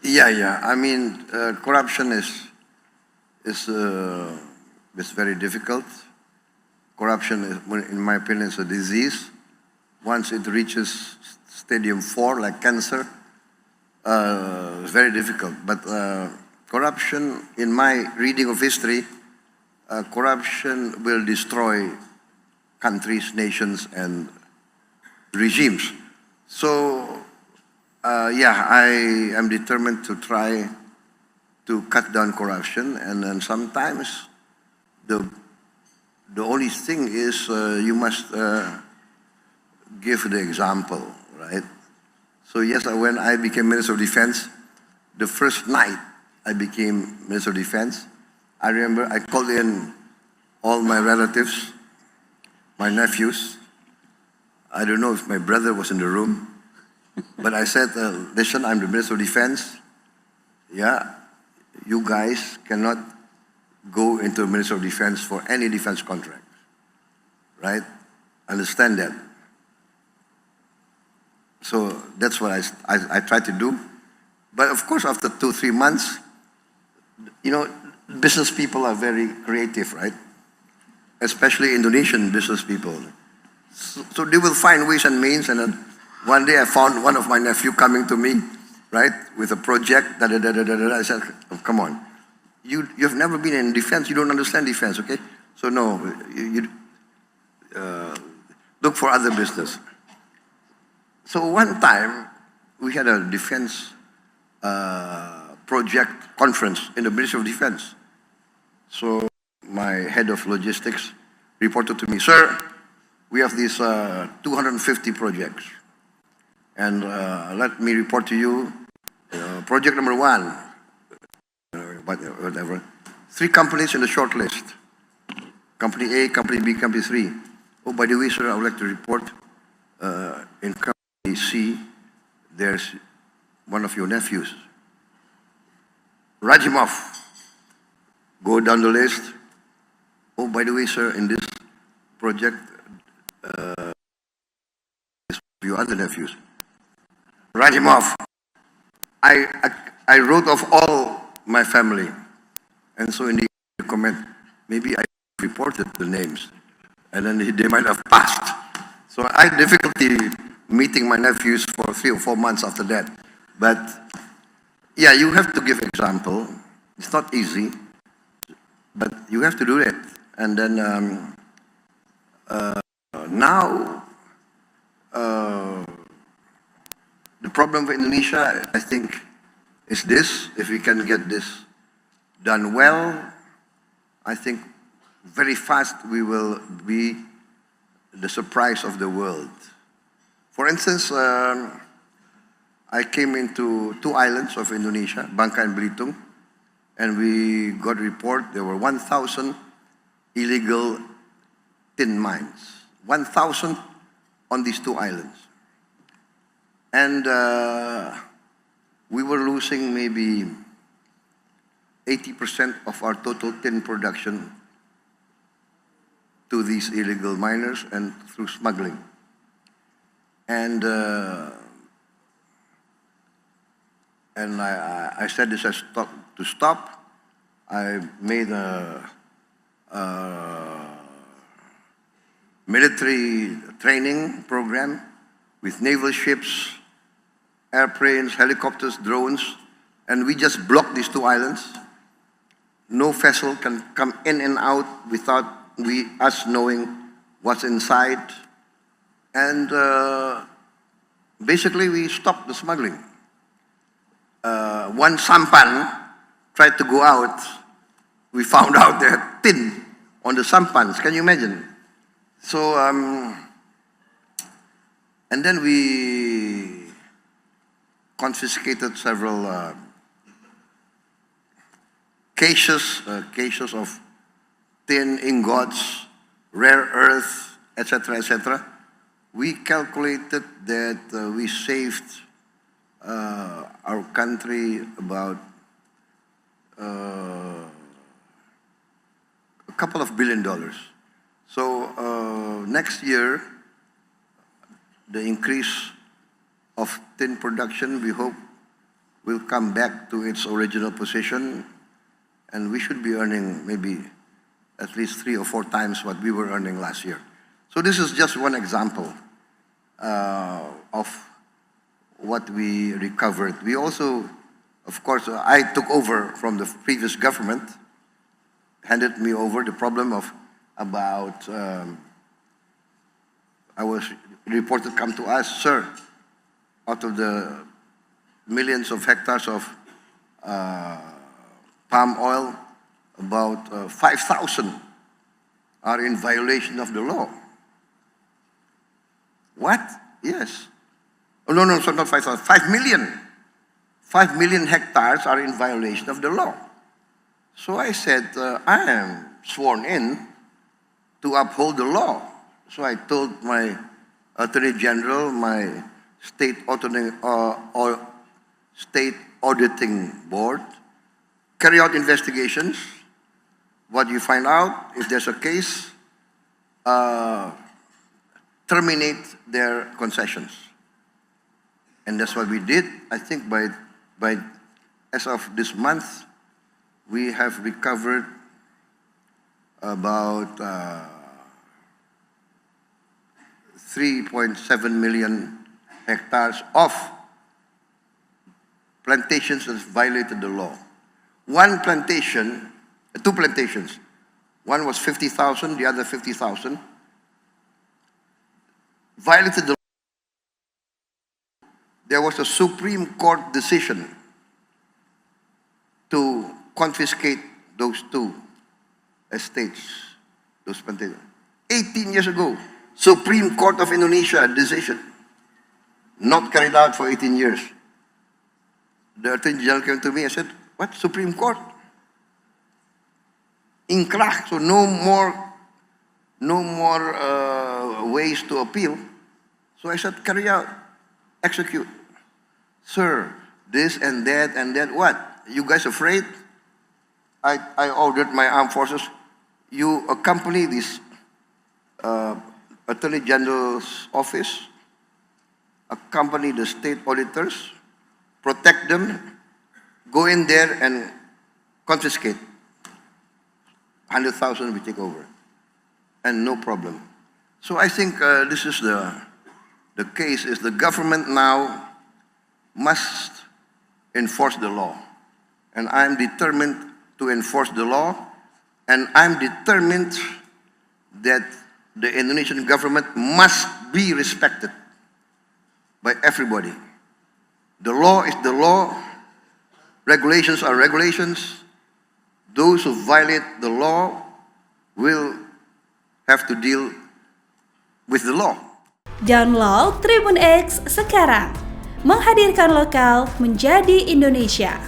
Yeah. I mean, corruption is very difficult. Corruption, in my opinion, is a disease. Once it reaches stadium 4, like cancer, it's very difficult. But corruption, in my reading of history, corruption will destroy countries, nations, and regimes. So, yeah, I am determined to try to cut down corruption, and then sometimes the only thing is you must give the example, right? So yes, when I became Minister of Defense, the first night I became Minister of Defense, I remember I called in all my relatives, my nephews. I don't know if my brother was in the room, but I said, listen, I'm the Minister of Defense. Yeah, you guys cannot go into the Minister of Defense for any defense contract, right? Understand that. So that's what I try to do. But of course, after 2-3 months, you know, business people are very creative, right? Especially Indonesian business people. So they will find ways and means. And then one day I found one of my nephew coming to me, right, with a project. I said, oh, come on, you've never been in defense. You don't understand defense, okay? So no, you look for other business. So one time we had a defense project conference in the Ministry of Defense. So my head of logistics reported to me, sir, we have these 250 projects. And let me report to you, project number 1, whatever, 3 companies in the short list. Company A, Company B, Company 3. Oh, by the way, sir, I would like to report in Company C, there's one of your nephews. Write him off. Go down the list. Oh, by the way, sir, in this project, your other nephews. Write him off. I wrote off all my family. And so in the comment, maybe I reported the names. And then they might have passed. So I had difficulty meeting my nephews for 3 or 4 months after that. But yeah, you have to give example. It's not easy, but you have to do it. And then now, the problem for Indonesia, I think, is this. If we can get this done well, I think very fast we will be the surprise of the world. For instance, I came into 2 islands of Indonesia, Bangka and Belitung, and we got a report there were 1,000 illegal tin mines. 1,000 on these 2 islands. And we were losing maybe 80% of our total tin production to these illegal miners and through smuggling. And I said this has to stop. I made a military training program with naval ships, airplanes, helicopters, drones, and we just blocked these 2 islands. No vessel can come in and out without us knowing what's inside. And basically we stopped the smuggling. One sampan tried to go out. We found out there had tin on the sampans. Can you imagine? So, and then we confiscated several cases of tin ingots, rare earth, etc., etc. We calculated that we saved our country about a couple of $1 billion. So next year, the increase of tin production, we hope will come back to its original position, and we should be earning maybe at least 3 or 4 times what we were earning last year. So this is just one example of what we recovered. We also, of course, I took over from the previous government, handed me over the problem of about, I was reported come to us, sir, out of the millions of hectares of palm oil, about 5,000 are in violation of the law. What? Yes. Oh, no, so not 5,000, 5 million. 5 million hectares are in violation of the law. So I said, I am sworn in to uphold the law. So I told my Attorney General, my state auditing board, carry out investigations. What you find out, if there's a case, terminate their concessions. And that's what we did. I think by as of this month, we have recovered about 3.7 million hectares of plantations that violated the law. One plantation, 2 plantations, one was 50,000, the other 50,000, violated the law. There was a Supreme Court decision to confiscate those 2 estates, those plantations. 18 years ago, Supreme Court of Indonesia decision, not carried out for 18 years. The Attorney General came to me and said, what, Supreme Court? Inkrah, so no more ways to appeal. So I said, carry out, execute. Sir, this and that, what? You guys afraid? I ordered my armed forces, you accompany this Attorney General's office, accompany the state auditors, protect them, go in there and confiscate. 100,000 we take over, and no problem. So I think this is the case is the government now must enforce the law. And I'm determined to enforce the law, and I'm determined that the Indonesian government must be respected by everybody. The law is the law, regulations are regulations. Those who violate the law will have to deal with the law. Download Tribun X sekarang, menghadirkan lokal menjadi Indonesia.